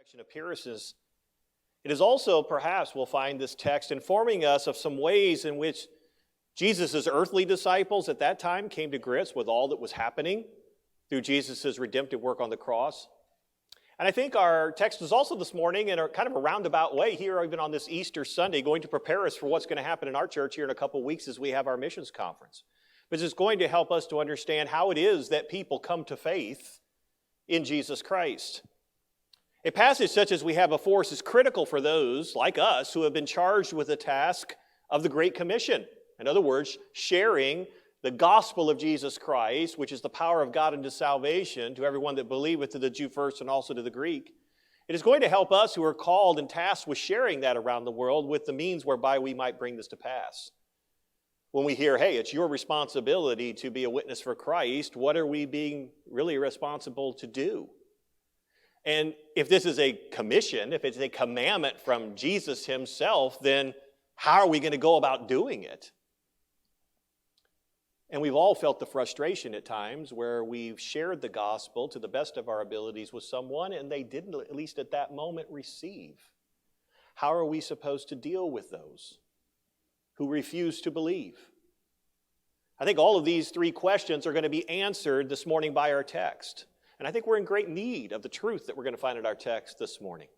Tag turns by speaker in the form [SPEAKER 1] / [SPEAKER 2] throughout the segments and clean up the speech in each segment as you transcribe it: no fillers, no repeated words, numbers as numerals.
[SPEAKER 1] resurrection appearances, it is also, perhaps, we'll find this text informing us of some ways in which Jesus' earthly disciples at that time came to grips with all that was happening through Jesus' redemptive work on the cross. And I think our text is also this morning in a kind of a roundabout way here, even on this Easter Sunday, going to prepare us for what's going to happen in our church here in a couple of weeks as we have our missions conference. But it's going to help us to understand how it is that people come to faith in Jesus Christ. A passage such as we have before us is critical for those like us who have been charged with the task of the Great Commission. In other words, sharing the gospel of Jesus Christ, which is the power of God unto salvation to everyone that believeth, to the Jew first and also to the Greek. It is going to help us who are called and tasked with sharing that around the world with the means whereby we might bring this to pass. When we hear, hey, it's your responsibility to be a witness for Christ, what are we being really responsible to do? And if this is a commission, if it's a commandment from Jesus himself, then how are we going to go about doing it? And we've all felt the frustration at times where we've shared the gospel to the best of our abilities with someone and they didn't, at least at that moment, receive. How are we supposed to deal with those who refuse to believe? I think all of these three questions are going to be answered this morning by our text. And I think we're in great need of the truth that we're going to find in our text this morning.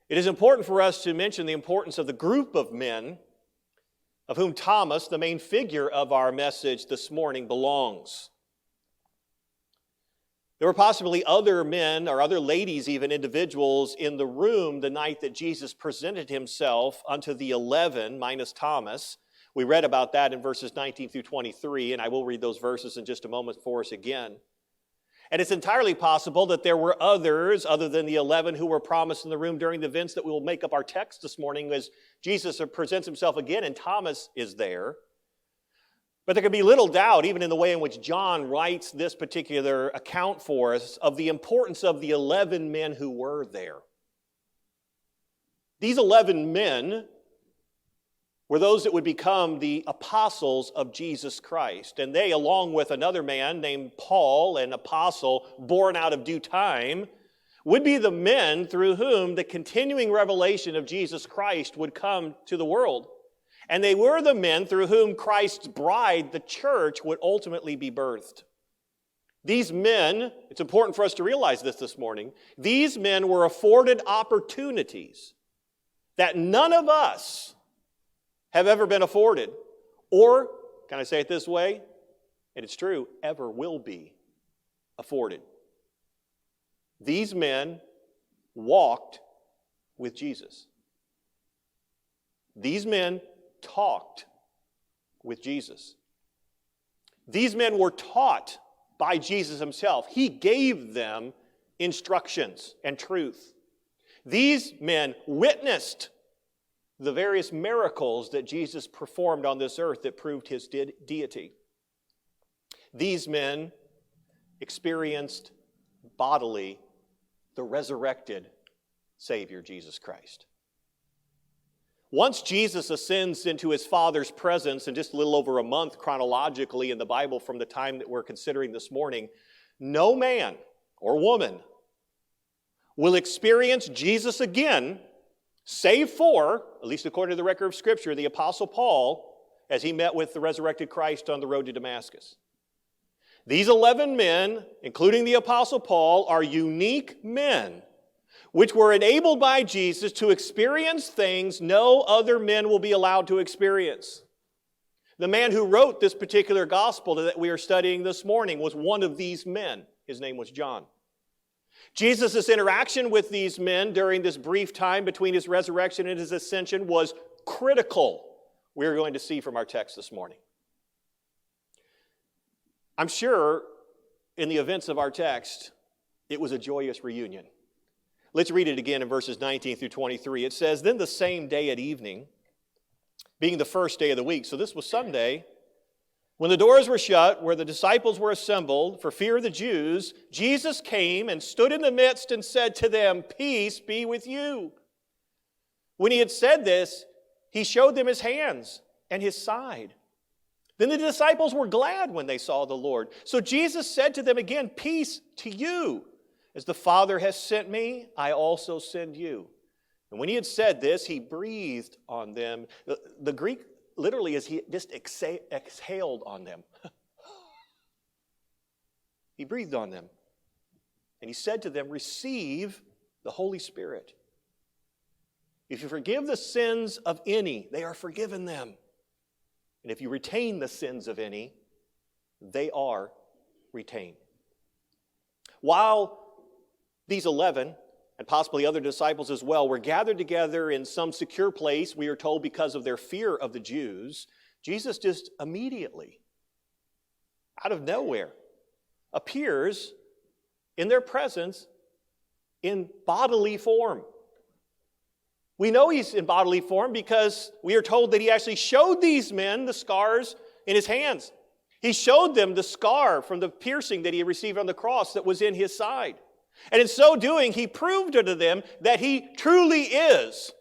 [SPEAKER 1] It is important for us to mention the importance of the group of men of whom Thomas, the main figure of our message this morning, belongs. There were possibly other men or other ladies, even individuals, in the room the night that Jesus presented himself unto the 11, minus Thomas. We read about that in verses 19 through 23, and I will read those verses in just a moment for us again. And it's entirely possible that there were others other than the 11 who were promised in the room during the events that will make up our text this morning as Jesus presents himself again and Thomas is there. But there can be little doubt, even in the way in which John writes this particular account for us, of the importance of the 11 men who were there. These 11 men were those that would become the apostles of Jesus Christ. And they, along with another man named Paul, an apostle born out of due time, would be the men through whom the continuing revelation of Jesus Christ would come to the world. And they were the men through whom Christ's bride, the church, would ultimately be birthed. These men, it's important for us to realize this morning, these men were afforded opportunities that none of us have ever been afforded, or, can I say it this way, and it's true, ever will be afforded. These men walked with Jesus. These men talked with Jesus. These men were taught by Jesus himself. He gave them instructions and truth. These men witnessed the various miracles that Jesus performed on this earth that proved his deity. These men experienced bodily the resurrected Savior, Jesus Christ. Once Jesus ascends into his Father's presence in just a little over a month chronologically in the Bible from the time that we're considering this morning, no man or woman will experience Jesus again save for, at least according to the record of Scripture, the Apostle Paul as he met with the resurrected Christ on the road to Damascus. These 11 men, including the Apostle Paul, are unique men which were enabled by Jesus to experience things no other men will be allowed to experience. The man who wrote this particular gospel that we are studying this morning was one of these men. His name was John. Jesus' interaction with these men during this brief time between his resurrection and his ascension was critical, we're going to see from our text this morning. I'm sure in the events of our text, it was a joyous reunion. Let's read it again in verses 19 through 23. It says, "Then the same day at evening, being the first day of the week," so this was Sunday, "when the doors were shut, where the disciples were assembled, for fear of the Jews, Jesus came and stood in the midst and said to them, 'Peace be with you.' When he had said this, he showed them his hands and his side. Then the disciples were glad when they saw the Lord. So Jesus said to them again, 'Peace to you. As the Father has sent me, I also send you. And when he had said this, he breathed on them. The Greek literally is he just exhaled on them. He breathed on them. And he said to them, receive the Holy Spirit. If you forgive the sins of any, they are forgiven them. And if you retain the sins of any, they are retained. While these 11, and possibly other disciples as well, were gathered together in some secure place, we are told because of their fear of the Jews, Jesus just immediately, out of nowhere, appears in their presence in bodily form. We know he's in bodily form because we are told that he actually showed these men the scars in his hands. He showed them the scar from the piercing that he received on the cross that was in his side. And in so doing, he proved unto them that he truly is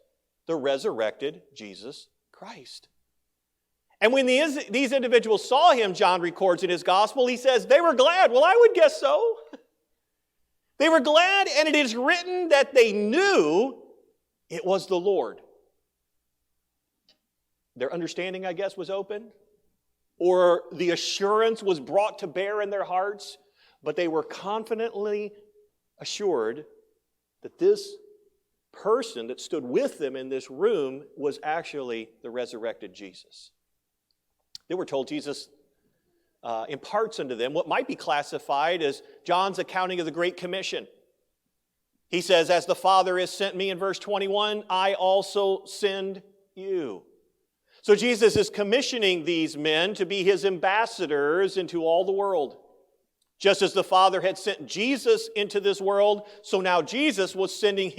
[SPEAKER 1] the resurrected Jesus Christ. And when these individuals saw him, John records in his gospel, he says, they were glad. Well, I would guess so. They were glad, and it is written that they knew it was the Lord. Their understanding, I guess, was open, or the assurance was brought to bear in their hearts, but they were confidently assured that this person that stood with them in this room was actually the resurrected Jesus. They were told Jesus imparts unto them what might be classified as John's accounting of the Great Commission. He says, as the Father has sent me in verse 21, I also send you. So Jesus is commissioning these men to be his ambassadors into all the world. Just as the Father had sent Jesus into this world, so now Jesus was sending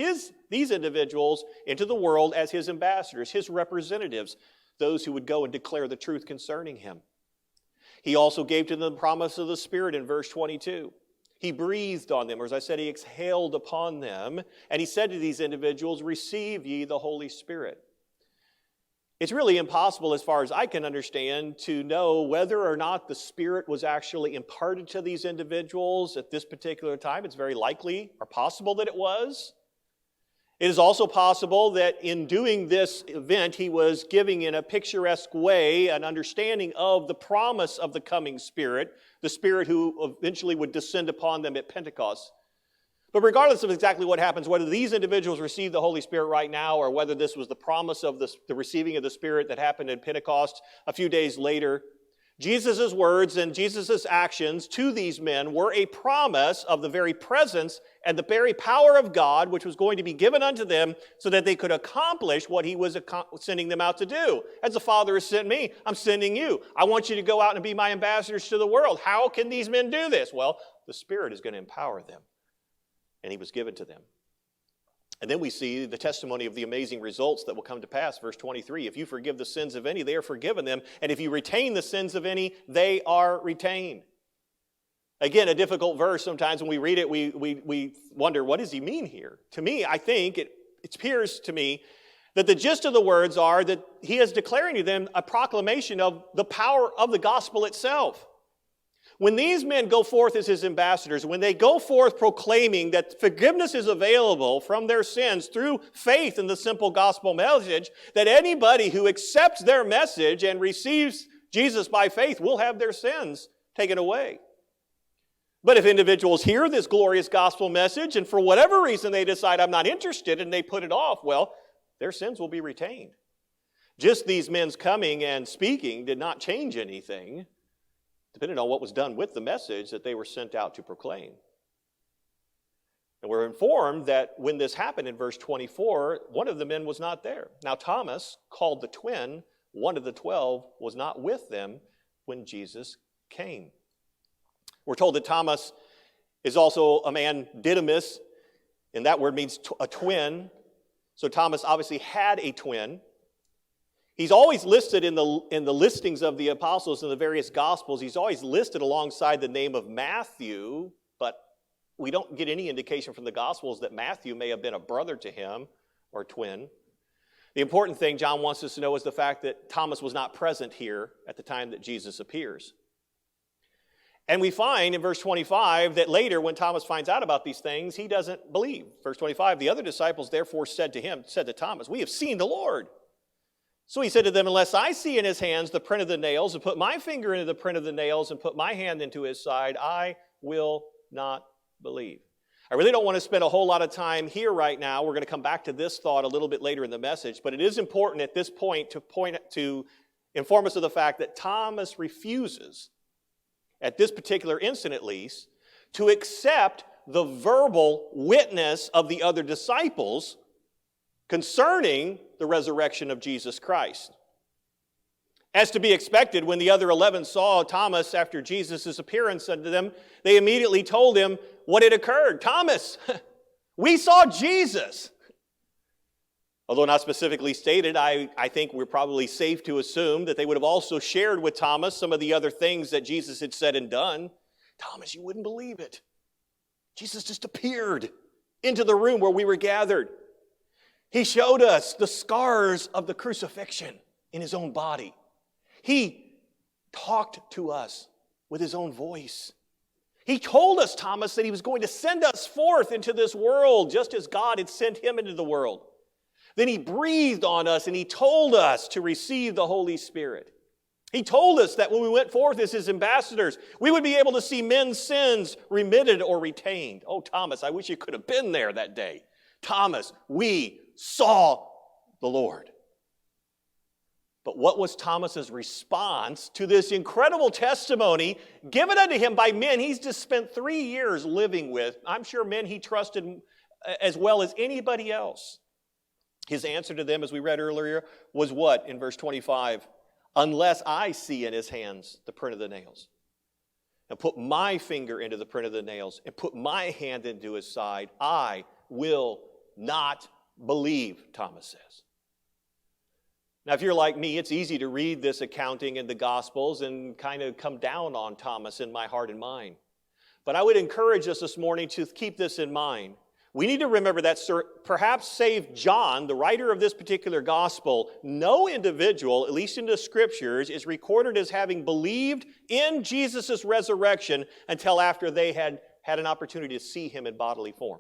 [SPEAKER 1] these individuals into the world as his ambassadors, his representatives, those who would go and declare the truth concerning him. He also gave to them the promise of the Spirit in verse 22. He breathed on them, or as I said, he exhaled upon them, and he said to these individuals, receive ye the Holy Spirit. It's really impossible, as far as I can understand, to know whether or not the Spirit was actually imparted to these individuals at this particular time. It's very likely or possible that it was. It is also possible that in doing this event, he was giving in a picturesque way an understanding of the promise of the coming Spirit, the Spirit who eventually would descend upon them at Pentecost. But regardless of exactly what happens, whether these individuals receive the Holy Spirit right now or whether this was the promise of the receiving of the Spirit that happened in Pentecost a few days later, Jesus' words and Jesus' actions to these men were a promise of the very presence and the very power of God, which was going to be given unto them so that they could accomplish what he was sending them out to do. As the Father has sent me, I'm sending you. I want you to go out and be my ambassadors to the world. How can these men do this? Well, the Spirit is going to empower them. And he was given to them. And then we see the testimony of the amazing results that will come to pass. Verse 23, if you forgive the sins of any, they are forgiven them. And if you retain the sins of any, they are retained. Again, a difficult verse. Sometimes when we read it, we wonder, what does he mean here? To me, I think it appears to me that the gist of the words are that he is declaring to them a proclamation of the power of the gospel itself. When these men go forth as his ambassadors, when they go forth proclaiming that forgiveness is available from their sins through faith in the simple gospel message, that anybody who accepts their message and receives Jesus by faith will have their sins taken away. But if individuals hear this glorious gospel message and for whatever reason they decide I'm not interested and they put it off, well, their sins will be retained. Just these men's coming and speaking did not change anything, depending on what was done with the message that they were sent out to proclaim. And we're informed that when this happened in verse 24, one of the men was not there. Now Thomas, called the twin, one of the 12, was not with them when Jesus came. We're told that Thomas is also a man, Didymus, and that word means a twin. So Thomas obviously had a twin. He's always listed in the listings of the apostles in the various gospels. He's always listed alongside the name of Matthew, but we don't get any indication from the gospels that Matthew may have been a brother to him or twin. The important thing John wants us to know is the fact that Thomas was not present here at the time that Jesus appears. And we find in verse 25 that later when Thomas finds out about these things, he doesn't believe. Verse 25, the other disciples therefore said to Thomas, we have seen the Lord. So he said to them, unless I see in his hands the print of the nails, and put my finger into the print of the nails, and put my hand into his side, I will not believe. I really don't want to spend a whole lot of time here right now. We're going to come back to this thought a little bit later in the message, but it is important at this point to inform us of the fact that Thomas refuses, at this particular instant at least, to accept the verbal witness of the other disciples concerning the resurrection of Jesus Christ. As to be expected, when the other 11 saw Thomas after Jesus' appearance unto them, they immediately told him what had occurred. Thomas, we saw Jesus. Although not specifically stated, I think we're probably safe to assume that they would have also shared with Thomas some of the other things that Jesus had said and done. Thomas, you wouldn't believe it. Jesus just appeared into the room where we were gathered. He showed us the scars of the crucifixion in his own body. He talked to us with his own voice. He told us, Thomas, that he was going to send us forth into this world just as God had sent him into the world. Then he breathed on us and he told us to receive the Holy Spirit. He told us that when we went forth as his ambassadors, we would be able to see men's sins remitted or retained. Oh, Thomas, I wish you could have been there that day. Thomas, we saw the Lord. But what was Thomas's response to this incredible testimony given unto him by men he's just spent 3 years living with? I'm sure men he trusted as well as anybody else. His answer to them, as we read earlier, was what in verse 25? Unless I see in his hands the print of the nails, and put my finger into the print of the nails, and put my hand into his side, I will not believe, Thomas says. Now, if you're like me, it's easy to read this accounting in the Gospels and kind of come down on Thomas in my heart and mind. But I would encourage us this morning to keep this in mind. We need to remember that perhaps save John, the writer of this particular gospel, no individual, at least in the scriptures, is recorded as having believed in Jesus' resurrection until after they had an opportunity to see him in bodily form.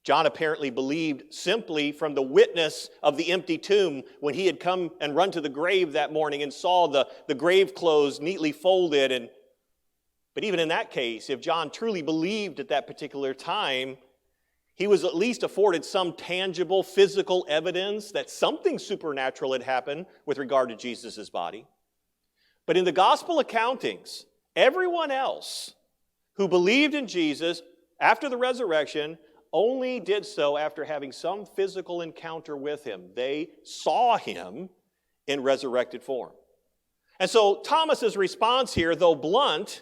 [SPEAKER 1] John apparently believed simply from the witness of the empty tomb when he had come and run to the grave that morning and saw the grave clothes neatly folded. But even in that case, if John truly believed at that particular time, he was at least afforded some tangible physical evidence that something supernatural had happened with regard to Jesus' body. But in the gospel accountings, everyone else who believed in Jesus after the resurrection only did so after having some physical encounter with him. They saw him in resurrected form. And so Thomas's response here, though blunt,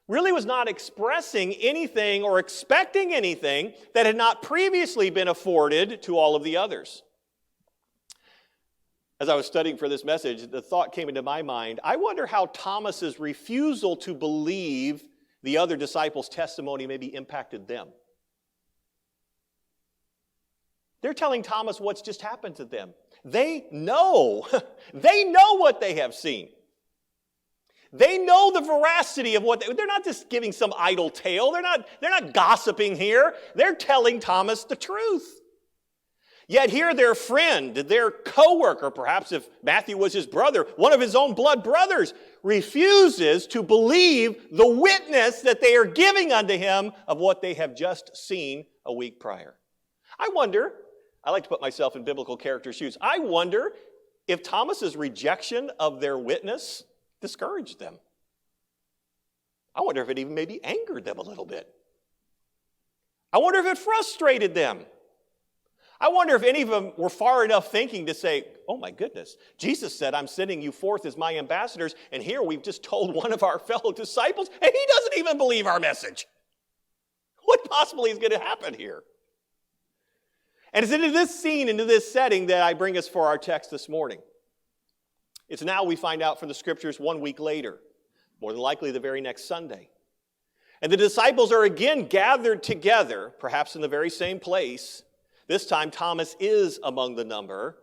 [SPEAKER 1] really was not expressing anything or expecting anything that had not previously been afforded to all of the others. As I was studying for this message, the thought came into my mind, I wonder how Thomas's refusal to believe the other disciples' testimony maybe impacted them. They're telling Thomas what's just happened to them. They know what they have seen. They know the veracity of they're not just giving some idle tale. They're not gossiping here. They're telling Thomas the truth. Yet here their friend, their co-worker, perhaps if Matthew was his brother, one of his own blood brothers, refuses to believe the witness that they are giving unto him of what they have just seen a week prior. I like to put myself in biblical character shoes. I wonder if Thomas's rejection of their witness discouraged them. I wonder if it even maybe angered them a little bit. I wonder if it frustrated them. I wonder if any of them were far enough thinking to say, oh my goodness, Jesus said, I'm sending you forth as my ambassadors, and here we've just told one of our fellow disciples, and he doesn't even believe our message. What possibly is going to happen here? And it's into this scene, into this setting that I bring us for our text this morning. It's now we find out from the scriptures 1 week later, more than likely the very next Sunday. And the disciples are again gathered together, perhaps in the very same place. This time Thomas is among the number.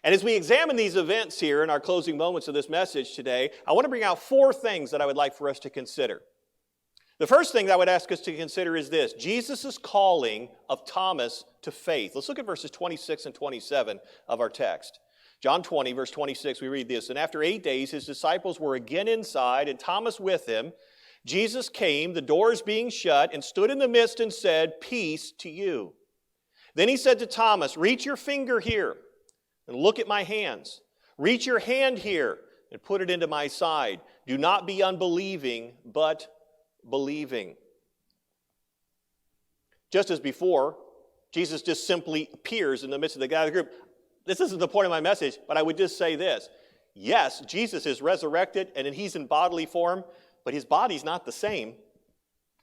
[SPEAKER 1] And as we examine these events here in our closing moments of this message today, I want to bring out 4 things that I would like for us to consider. The first thing that I would ask us to consider is this: Jesus' calling of Thomas to faith. Let's look at verses 26 and 27 of our text. John 20, verse 26, we read this: "And after 8 days, his disciples were again inside, and Thomas with him. Jesus came, the doors being shut, and stood in the midst and said, 'Peace to you.' Then he said to Thomas, 'Reach your finger here and look at my hands. Reach your hand here and put it into my side. Do not be unbelieving, but believing.'" Just as before, Jesus just simply appears in the midst of the gathered group. This isn't the point of my message, but I would just say this. Yes, Jesus is resurrected and he's in bodily form, but his body's not the same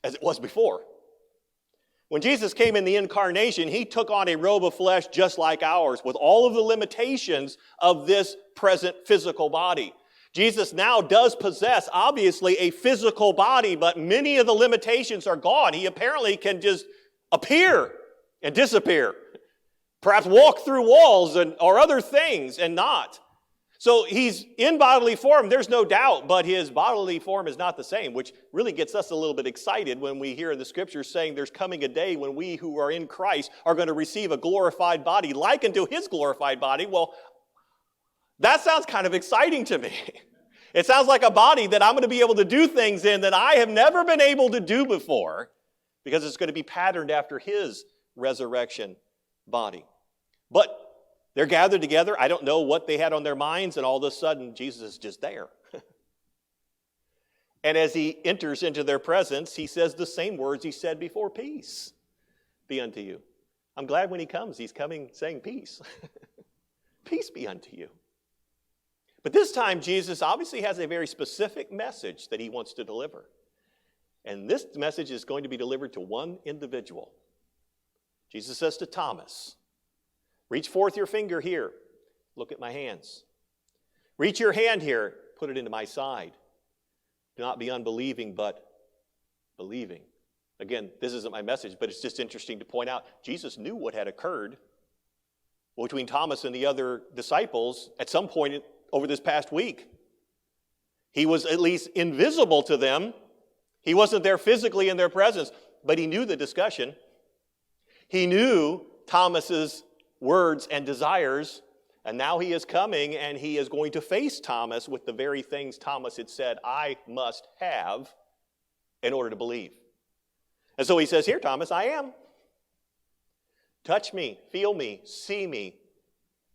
[SPEAKER 1] as it was before. When Jesus came in the incarnation, he took on a robe of flesh just like ours, with all of the limitations of this present physical body. Jesus now does possess, obviously, a physical body, but many of the limitations are gone. He apparently can just appear and disappear. Perhaps walk through walls or other things and not. So he's in bodily form, there's no doubt, but his bodily form is not the same, which really gets us a little bit excited when we hear in the scriptures saying there's coming a day when we who are in Christ are going to receive a glorified body like unto his glorified body. Well, that sounds kind of exciting to me. It sounds like a body that I'm going to be able to do things in that I have never been able to do before, because it's going to be patterned after his resurrection body. But they're gathered together. I don't know what they had on their minds, and all of a sudden, Jesus is just there. And as he enters into their presence, he says the same words he said before: "Peace be unto you." I'm glad when he comes, he's coming saying peace. Peace be unto you. But this time, Jesus obviously has a very specific message that he wants to deliver. And this message is going to be delivered to one individual. Jesus says to Thomas, "Reach forth your finger here. Look at my hands. Reach your hand here. Put it into my side. Do not be unbelieving, but believing." Again, this isn't my message, but it's just interesting to point out, Jesus knew what had occurred between Thomas and the other disciples at some point over this past week. He was at least invisible to them. He wasn't there physically in their presence, but he knew the discussion. He knew Thomas's words and desires, and now he is coming and he is going to face Thomas with the very things Thomas had said, "I must have in order to believe." And so he says, "Here, Thomas, I am. Touch me, feel me, see me.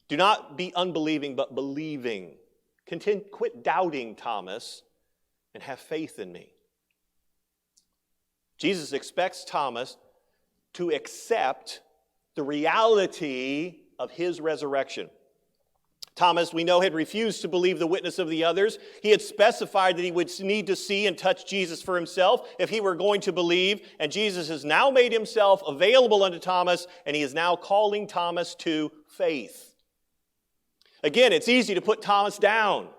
[SPEAKER 1] Do not be unbelieving, but believing. Quit doubting, Thomas, and have faith in me." Jesus expects Thomas to accept the reality of his resurrection. Thomas, we know, had refused to believe the witness of the others. He had specified that he would need to see and touch Jesus for himself if he were going to believe. And Jesus has now made himself available unto Thomas, and he is now calling Thomas to faith. Again, it's easy to put Thomas down.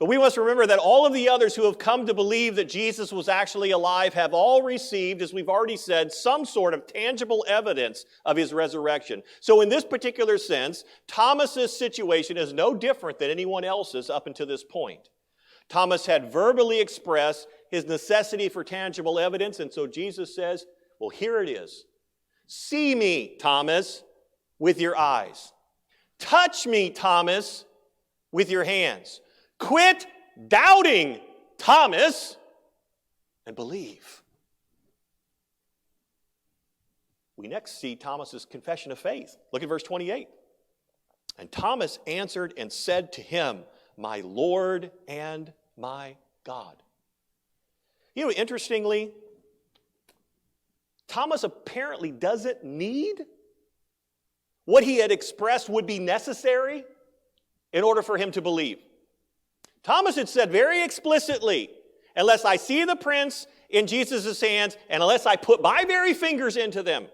[SPEAKER 1] But we must remember that all of the others who have come to believe that Jesus was actually alive have all received, as we've already said, some sort of tangible evidence of his resurrection. So in this particular sense, Thomas's situation is no different than anyone else's up until this point. Thomas had verbally expressed his necessity for tangible evidence, and so Jesus says, well, here it is. See me, Thomas, with your eyes. Touch me, Thomas, with your hands. Quit doubting, Thomas, and believe. We next see Thomas's confession of faith. Look at verse 28. "And Thomas answered and said to him, 'My Lord and my God.'" You know, interestingly, Thomas apparently doesn't need what he had expressed would be necessary in order for him to believe. Thomas had said very explicitly, unless I see the prints in Jesus' hands, and unless I put my very fingers into them,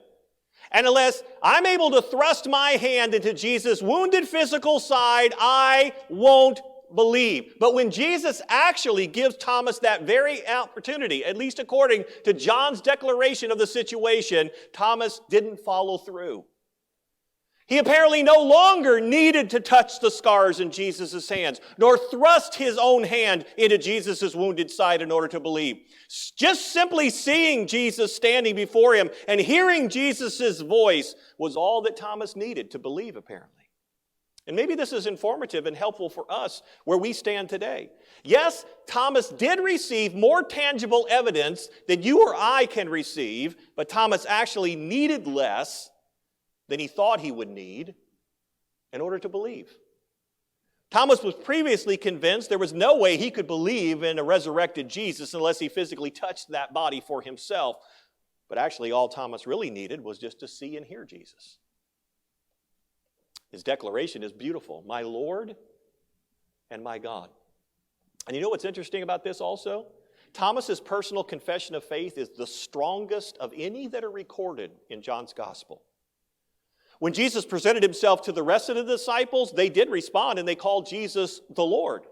[SPEAKER 1] and unless I'm able to thrust my hand into Jesus' wounded physical side, I won't believe. But when Jesus actually gives Thomas that very opportunity, at least according to John's declaration of the situation, Thomas didn't follow through. He apparently no longer needed to touch the scars in Jesus' hands, nor thrust his own hand into Jesus' wounded side in order to believe. Just simply seeing Jesus standing before him and hearing Jesus' voice was all that Thomas needed to believe, apparently. And maybe this is informative and helpful for us where we stand today. Yes, Thomas did receive more tangible evidence than you or I can receive, but Thomas actually needed less than he thought he would need in order to believe. Thomas was previously convinced there was no way he could believe in a resurrected Jesus unless he physically touched that body for himself. But actually, all Thomas really needed was just to see and hear Jesus. His declaration is beautiful. My Lord and my God. And you know what's interesting about this also? Thomas's personal confession of faith is the strongest of any that are recorded in John's gospel. When Jesus presented himself to the rest of the disciples, they did respond and they called Jesus the Lord.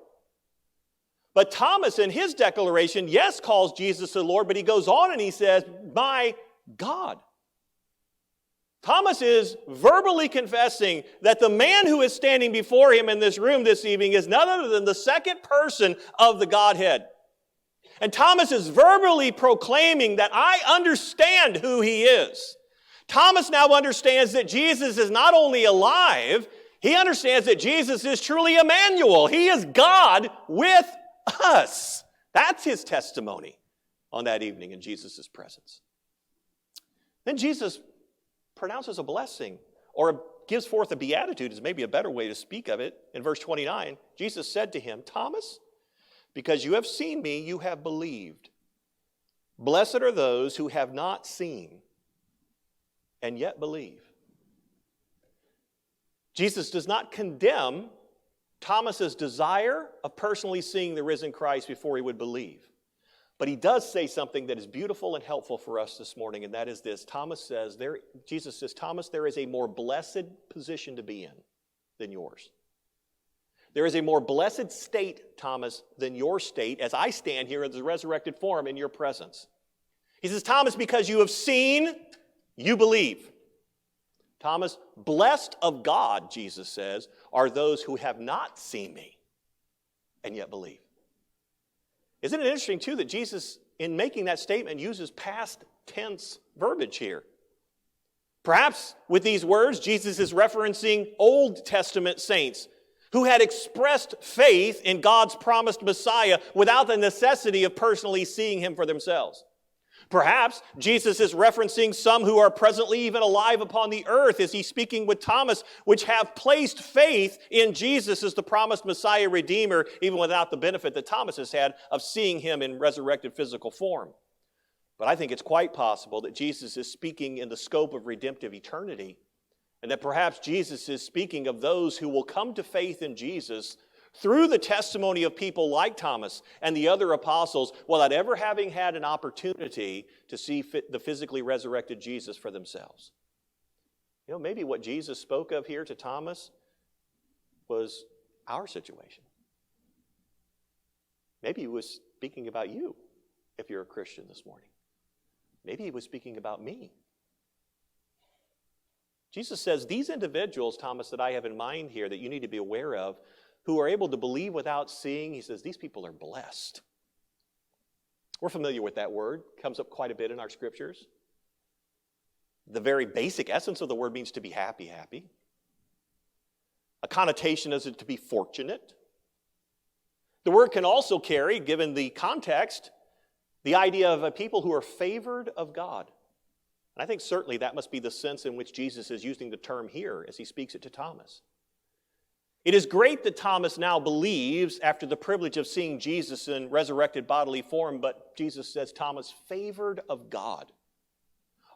[SPEAKER 1] But Thomas in his declaration, yes, calls Jesus the Lord, but he goes on and he says, my God. Thomas is verbally confessing that the man who is standing before him in this room this evening is none other than the second person of the Godhead. And Thomas is verbally proclaiming that I understand who he is. Thomas now understands that Jesus is not only alive, he understands that Jesus is truly Emmanuel. He is God with us. That's his testimony on that evening in Jesus' presence. Then Jesus pronounces a blessing, or gives forth a beatitude is maybe a better way to speak of it. In verse 29, Jesus said to him, Thomas, because you have seen me, you have believed. Blessed are those who have not seen and yet believe. Jesus does not condemn Thomas's desire of personally seeing the risen Christ before he would believe. But he does say something that is beautiful and helpful for us this morning, and that is this. Jesus says, Thomas, there is a more blessed position to be in than yours. There is a more blessed state, Thomas, than your state, as I stand here in the resurrected form in your presence. He says, Thomas, because you have seen, you believe. Thomas, blessed of God, Jesus says, are those who have not seen me and yet believe. Isn't it interesting, too, that Jesus, in making that statement, uses past tense verbiage here? Perhaps with these words, Jesus is referencing Old Testament saints who had expressed faith in God's promised Messiah without the necessity of personally seeing him for themselves. Perhaps Jesus is referencing some who are presently even alive upon the earth as he's speaking with Thomas, which have placed faith in Jesus as the promised Messiah Redeemer, even without the benefit that Thomas has had of seeing him in resurrected physical form. But I think it's quite possible that Jesus is speaking in the scope of redemptive eternity, and that perhaps Jesus is speaking of those who will come to faith in Jesus through the testimony of people like Thomas and the other apostles without ever having had an opportunity to see the physically resurrected Jesus for themselves. You know, maybe what Jesus spoke of here to Thomas was our situation. Maybe he was speaking about you if you're a Christian this morning. Maybe he was speaking about me. Jesus says, these individuals, Thomas, that I have in mind here that you need to be aware of, who are able to believe without seeing, he says, these people are blessed. We're familiar with that word. It comes up quite a bit in our scriptures. The very basic essence of the word means to be happy. A connotation is to be fortunate. The word can also carry, given the context, the idea of a people who are favored of God. And I think certainly that must be the sense in which Jesus is using the term here as he speaks it to Thomas. It is great that Thomas now believes after the privilege of seeing Jesus in resurrected bodily form, but Jesus says, Thomas, favored of God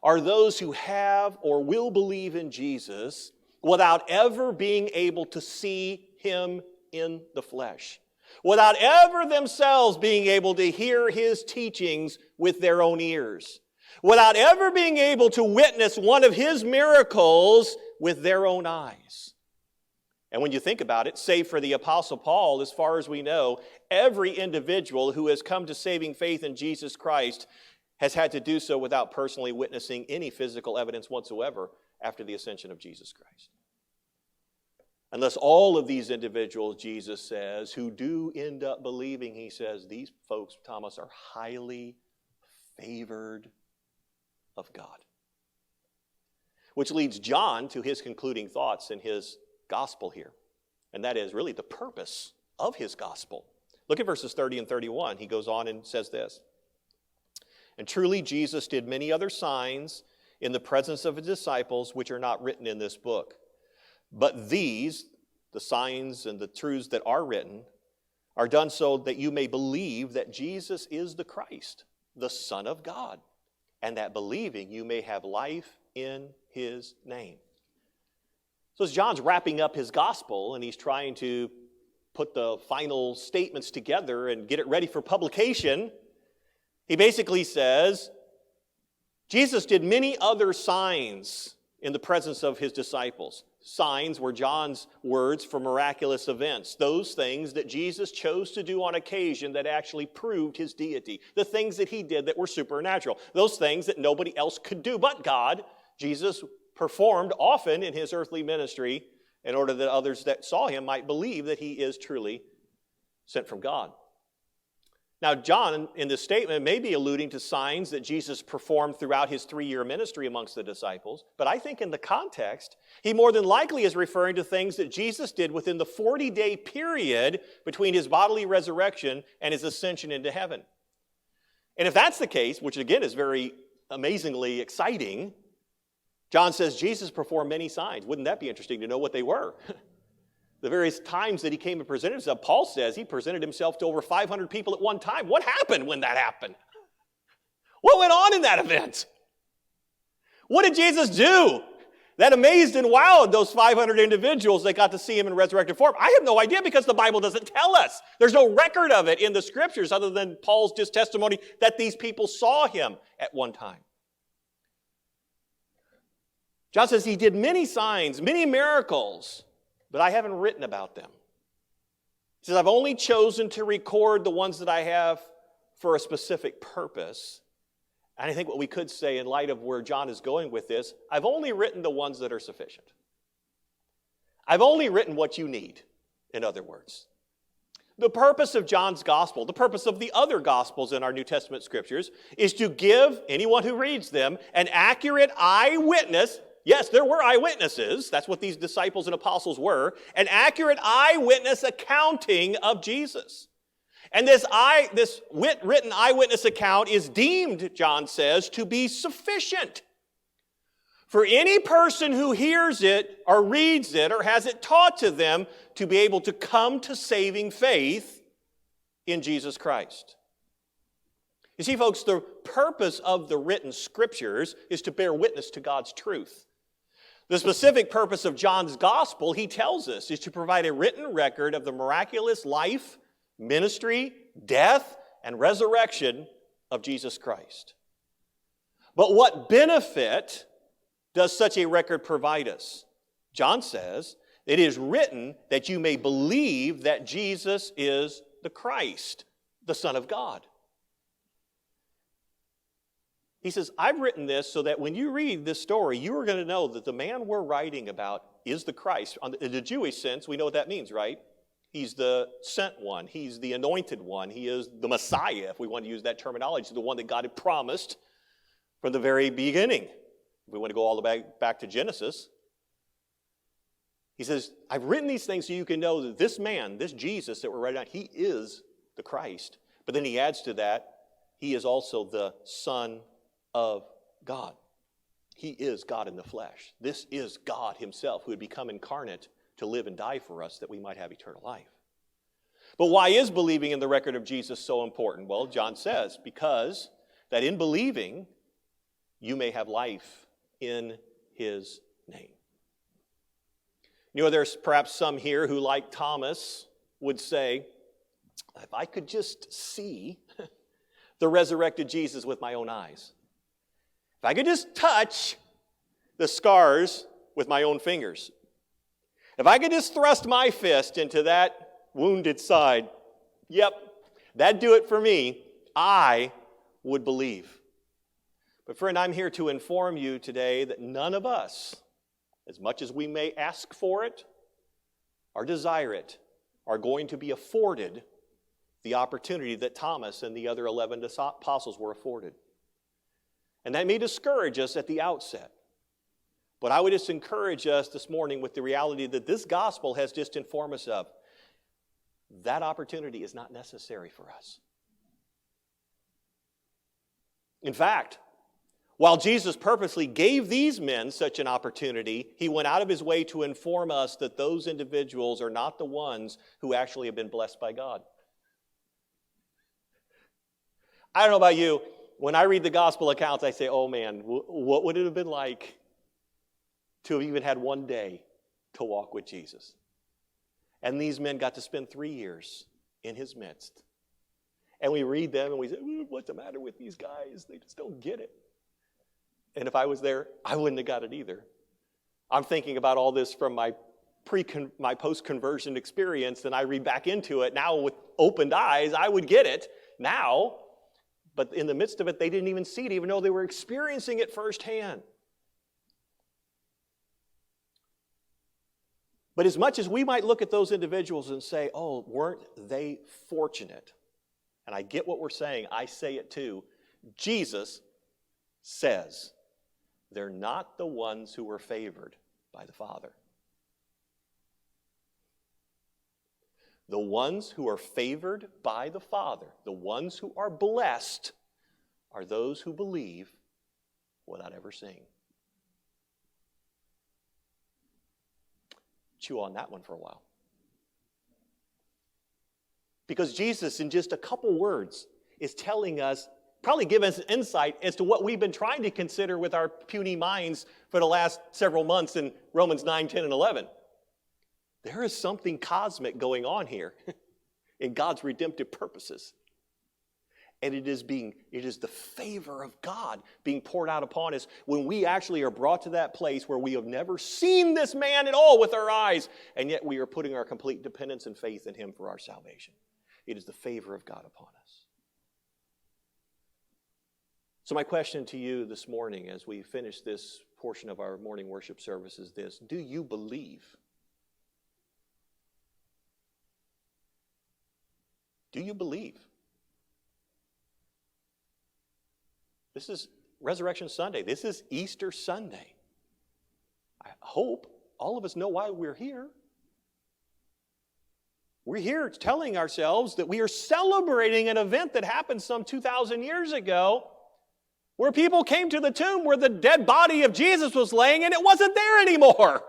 [SPEAKER 1] are those who have or will believe in Jesus without ever being able to see him in the flesh, without ever themselves being able to hear his teachings with their own ears, without ever being able to witness one of his miracles with their own eyes. And when you think about it, save for the Apostle Paul, as far as we know, every individual who has come to saving faith in Jesus Christ has had to do so without personally witnessing any physical evidence whatsoever after the ascension of Jesus Christ. Unless all of these individuals, Jesus says, who do end up believing, he says, these folks, Thomas, are highly favored of God. Which leads John to his concluding thoughts in his gospel here. And that is really the purpose of his gospel. Look at verses 30 and 31. He goes on and says this. And truly Jesus did many other signs in the presence of his disciples, which are not written in this book. But these, the signs and the truths that are written, are done so that you may believe that Jesus is the Christ, the Son of God, and that believing you may have life in his name. So as John's wrapping up his gospel and he's trying to put the final statements together and get it ready for publication, he basically says, Jesus did many other signs in the presence of his disciples. Signs were John's words for miraculous events, those things that Jesus chose to do on occasion that actually proved his deity, the things that he did that were supernatural, those things that nobody else could do but God. Jesus performed often in his earthly ministry in order that others that saw him might believe that he is truly sent from God. Now, John, in this statement, may be alluding to signs that Jesus performed throughout his 3-year ministry amongst the disciples, but I think in the context, he more than likely is referring to things that Jesus did within the 40-day period between his bodily resurrection and his ascension into heaven. And if that's the case, which again is very amazingly exciting, John says Jesus performed many signs. Wouldn't that be interesting to know what they were? The various times that he came and presented himself. Paul says he presented himself to over 500 people at one time. What happened when that happened? What went on in that event? What did Jesus do that amazed and wowed those 500 individuals that got to see him in resurrected form? I have no idea because the Bible doesn't tell us. There's no record of it in the scriptures other than Paul's just testimony that these people saw him at one time. John says he did many signs, many miracles, but I haven't written about them. He says, I've only chosen to record the ones that I have for a specific purpose. And I think what we could say in light of where John is going with this, I've only written the ones that are sufficient. I've only written what you need, in other words. The purpose of John's gospel, the purpose of the other gospels in our New Testament scriptures, is to give anyone who reads them an accurate eyewitness. Yes, there were eyewitnesses. That's what these disciples and apostles were. An accurate eyewitness accounting of Jesus. And this written eyewitness account is deemed, John says, to be sufficient for any person who hears it or reads it or has it taught to them to be able to come to saving faith in Jesus Christ. You see, folks, the purpose of the written scriptures is to bear witness to God's truth. The specific purpose of John's gospel, he tells us, is to provide a written record of the miraculous life, ministry, death, and resurrection of Jesus Christ. But what benefit does such a record provide us? John says, it is written that you may believe that Jesus is the Christ, the Son of God. He says, I've written this so that when you read this story, you are going to know that the man we're writing about is the Christ. In the Jewish sense, we know what that means, right? He's the sent one. He's the anointed one. He is the Messiah, if we want to use that terminology, the one that God had promised from the very beginning. If we want to go all the way back to Genesis. He says, I've written these things so you can know that this man, this Jesus that we're writing about, he is the Christ. But then he adds to that, he is also the Son of God. He is God in the flesh. This is God himself who had become incarnate to live and die for us that we might have eternal life. But why is believing in the record of Jesus so important? Well, John says, because that in believing, you may have life in his name. You know, there's perhaps some here who, like Thomas, would say, if I could just see the resurrected Jesus with my own eyes, if I could just touch the scars with my own fingers, if I could just thrust my fist into that wounded side, yep, that'd do it for me, I would believe. But friend, I'm here to inform you today that none of us, as much as we may ask for it, or desire it are going to be afforded the opportunity that Thomas and the other 11 apostles were afforded. And that may discourage us at the outset. But I would just encourage us this morning with the reality that this gospel has just informed us of. That opportunity is not necessary for us. In fact, while Jesus purposely gave these men such an opportunity, he went out of his way to inform us that those individuals are not the ones who actually have been blessed by God. I don't know about you, when I read the gospel accounts, I say, oh man, what would it have been like to have even had one day to walk with Jesus? And these men got to spend 3 years in his midst. And we read them and we say, what's the matter with these guys? They just don't get it. And if I was there, I wouldn't have got it either. I'm thinking about all this from my post-conversion experience, and I read back into it. Now with opened eyes, I would get it now. But in the midst of it, they didn't even see it, even though they were experiencing it firsthand. But as much as we might look at those individuals and say, oh, weren't they fortunate? And I get what we're saying. I say it too. Jesus says they're not the ones who were favored by the Father. The ones who are favored by the Father, the ones who are blessed, are those who believe without ever seeing. Chew on that one for a while. Because Jesus, in just a couple words, is telling us, probably giving us insight as to what we've been trying to consider with our puny minds for the last several months in Romans 9, 10, and 11. There is something cosmic going on here in God's redemptive purposes. And it is the favor of God being poured out upon us when we actually are brought to that place where we have never seen this man at all with our eyes, and yet we are putting our complete dependence and faith in him for our salvation. It is the favor of God upon us. So my question to you this morning as we finish this portion of our morning worship service is this: do you believe? Do you believe? This is Resurrection Sunday. This is Easter Sunday. I hope all of us know why we're here. We're here telling ourselves that we are celebrating an event that happened some 2,000 years ago, where people came to the tomb where the dead body of Jesus was laying and it wasn't there anymore.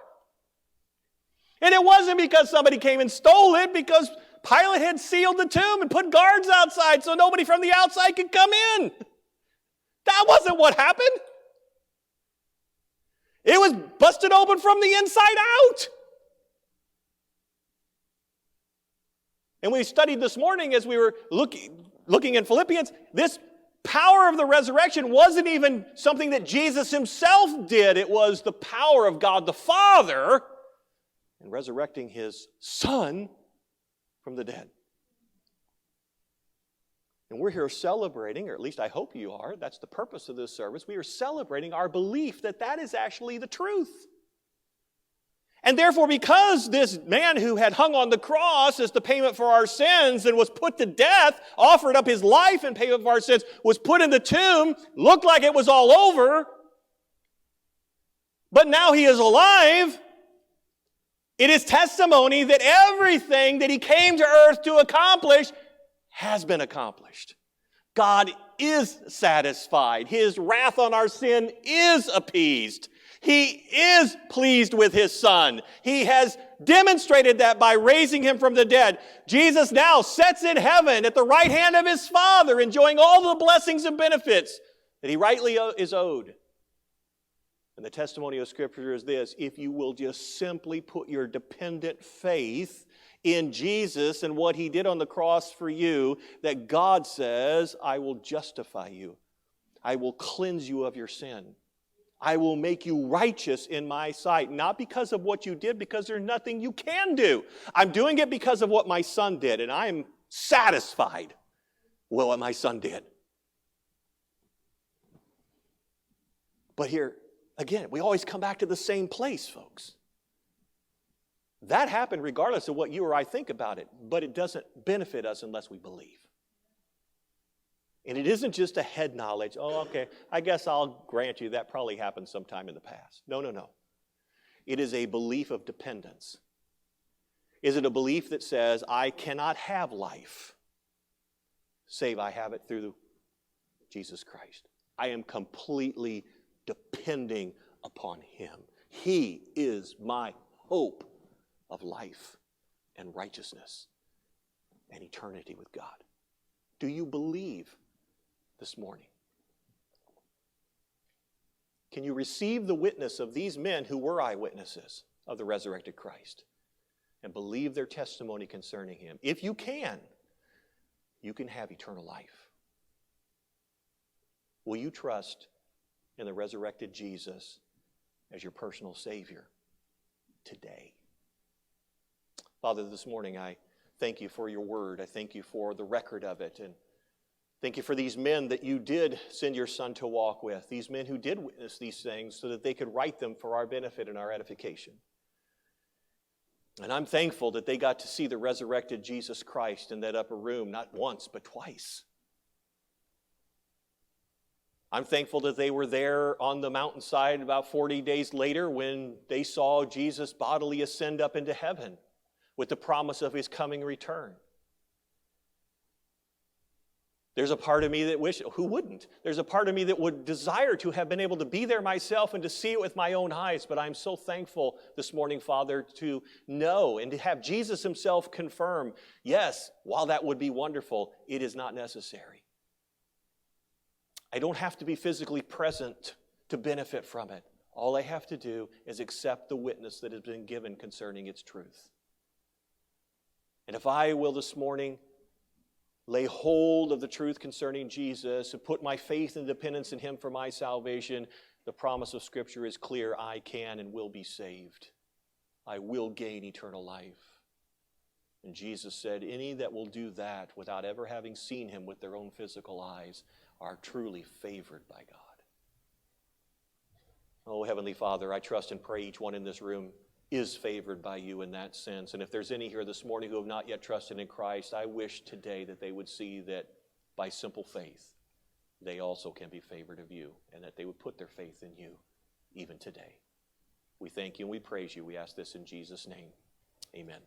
[SPEAKER 1] And it wasn't because somebody came and stole it, because Pilate had sealed the tomb and put guards outside so nobody from the outside could come in. That wasn't what happened. It was busted open from the inside out. And we studied this morning as we were looking in Philippians, this power of the resurrection wasn't even something that Jesus himself did. It was the power of God the Father in resurrecting his Son from the dead. And we're here celebrating, or at least I hope you are, that's the purpose of this service, we are celebrating our belief that that is actually the truth. And therefore, because this man who had hung on the cross as the payment for our sins and was put to death, offered up his life in payment for our sins, was put in the tomb, looked like it was all over, but now he is alive, it is testimony that everything that he came to earth to accomplish has been accomplished. God is satisfied. His wrath on our sin is appeased. He is pleased with his Son. He has demonstrated that by raising him from the dead. Jesus now sits in heaven at the right hand of his Father, enjoying all the blessings and benefits that he rightly is owed. And the testimony of Scripture is this: if you will just simply put your dependent faith in Jesus and what he did on the cross for you, that God says, I will justify you. I will cleanse you of your sin. I will make you righteous in my sight, not because of what you did, because there's nothing you can do. I'm doing it because of what my Son did, and I am satisfied with what my Son did. But here, again, we always come back to the same place, folks. That happened regardless of what you or I think about it, but it doesn't benefit us unless we believe. And it isn't just a head knowledge, oh, okay, I guess I'll grant you that probably happened sometime in the past. No, no, no. It is a belief of dependence. Is it a belief that says, I cannot have life save I have it through Jesus Christ? I am completely depending upon him. He is my hope of life and righteousness and eternity with God. Do you believe this morning? Can you receive the witness of these men who were eyewitnesses of the resurrected Christ and believe their testimony concerning him? If you can have eternal life. Will you trust in the resurrected Jesus as your personal Savior today? Father, this morning I thank you for your word. I thank you for the record of it. And thank you for these men that you did send your Son to walk with, these men who did witness these things so that they could write them for our benefit and our edification. And I'm thankful that they got to see the resurrected Jesus Christ in that upper room, not once, but twice. I'm thankful that they were there on the mountainside about 40 days later when they saw Jesus bodily ascend up into heaven with the promise of his coming return. There's a part of me that who wouldn't? There's a part of me that would desire to have been able to be there myself and to see it with my own eyes, but I'm so thankful this morning, Father, to know and to have Jesus himself confirm, yes, while that would be wonderful, it is not necessary. I don't have to be physically present to benefit from it. All I have to do is accept the witness that has been given concerning its truth. And if I will this morning lay hold of the truth concerning Jesus and put my faith and dependence in him for my salvation, the promise of Scripture is clear. I can and will be saved. I will gain eternal life. And Jesus said, any that will do that without ever having seen him with their own physical eyes are truly favored by God. Oh, Heavenly Father, I trust and pray each one in this room is favored by you in that sense. And if there's any here this morning who have not yet trusted in Christ, I wish today that they would see that by simple faith, they also can be favored of you, and that they would put their faith in you even today. We thank you and we praise you. We ask this in Jesus' name. Amen.